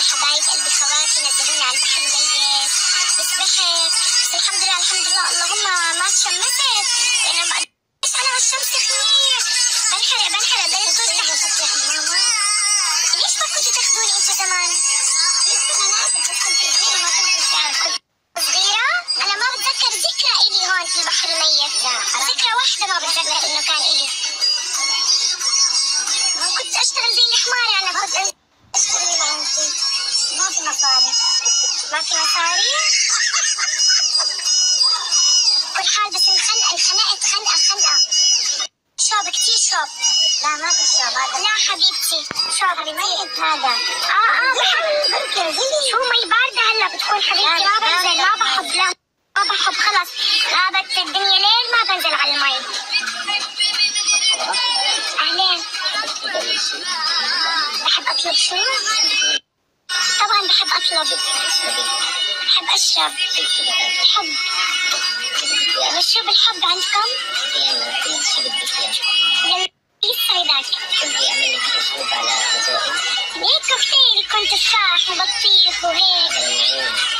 حبايب قلبي خواتي نزلوني على البحر الميت بسبحت، بس الحمد لله الحمد لله اللهم ما تشمست لأنه ما قدرتش أنا والشمس كثير بنحرق بين طول تحت. ليش ما كنتوا تاخذوني أنتوا زمان؟ صغيرة؟ أنا ما بتذكر ذكرى إلي هون في البحر الميت، ذكرى واحدة ما بتذكر إنه كان إلي. كنت أشتغل زي الحمار أنا، كنت أشتغل مع أنتي. ما في مصاري. ما في مصاري؟ كل حال بس انخنقت خنقة. شوب كتير شوب. لا ما في شوب هذا. لا حبيبتي شوب ميت هذا. بحب شو مي باردة هلا بتكون حبيبتي. ما بنزل ما بحب، لا ما بحب خلص غابت الدنيا ليل ما بنزل على المي. أهلين. بحب أطلب شو؟ طبعا بحب أطلب. بحب أشرب. بحب. بس شو بالحب عندكم؟ كل شيء بدك إياه. يسعدك. بدي أعمل لك مشروب على ذوقك. هيك كوكتيل يكون تفاح وبطيخ وهيك.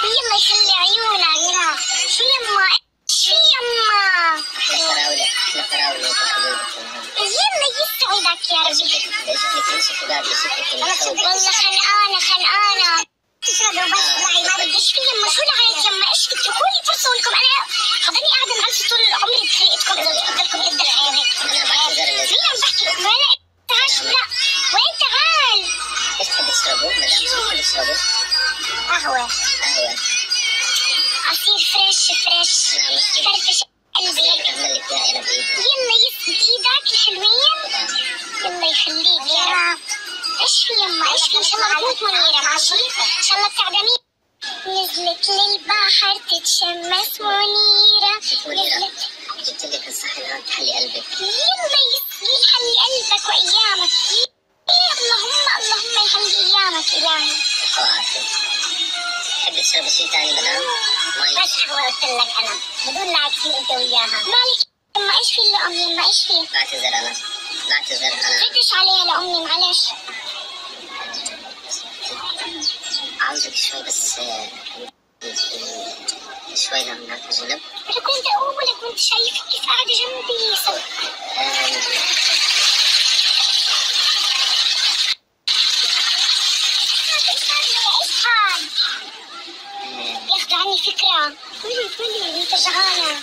يما يخلي عيونك. شو يما؟ شو يما؟ أحلى فراولة يما يسعدك يا ربي. والله خنقانة. تشربوا بس معي ما بديش في يما. شو لهيك يما؟ ايش تتركوني فرصة لكم؟ أنا خليني قاعدة معلش طول عمري بخلقتكم إذا بتفضلكم قد الحياة هيك. مين عم بحكي؟ ولا تعال لا وين تعال؟ ايش تحب تشربوا؟ مدام شو تحب تشربوا؟ قهوة. عصير فريش. فرفش قلبي. أعمل لك إياها أنا بإيدي. يما يسعد إيدك الحلوين. يما يخليك يا رب. ايش في يما؟ ايش في؟ ان شاء الله بتموت منيرة ماشي؟ ان شاء الله بتعدمي. نزلت للبحر تتشمس منيرة. جبت لك الصحن هون تحلي قلبك. يما يحلي قلبك وايامك. اللهم يحلي ايامك الهي. وعافية. تحبي تشربي شيء ثاني مدام؟ بس قهوة قلت لك انا بدون لا كثير انت وياها. مالك يما ايش في لأمي يما ايش في؟ بعتذر انا. فتش عليها لأمي معلش. عاوزك شوي بس شوي لهناك جنب. أنا كنت أقولك كنت شايفك كيف قاعدة جنبي. إيش هاد؟ ياخذ عني فكرة. كلي أنت جعانة.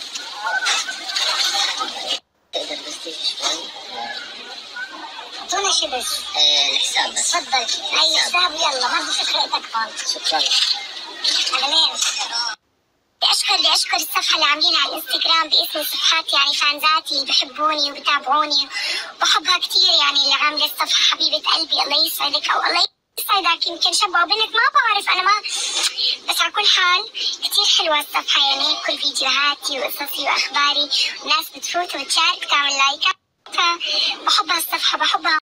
تقدر بس تيجي شوي؟ أعطونا شي بس. الحساب بس. تفضل. أي حساب يلا ما بدي فكرتك هون. شكرا. أهلين. بدي أشكر الصفحة اللي عاملينها على الانستغرام باسم صفحات يعني فانزاتي اللي بحبوني وبتابعوني وبحبها كثير يعني اللي عاملة الصفحة حبيبة قلبي. الله يسعدك أو الله يسعدك. يمكن شاب أو بنت ما بعرف أنا ما بس على كل حال كثير حلوة الصفحة يعني كل فيديوهاتي وقصصي وأخباري والناس بتفوت وتشارك وتعمل لايكات. بحب هالصفحة بحبها.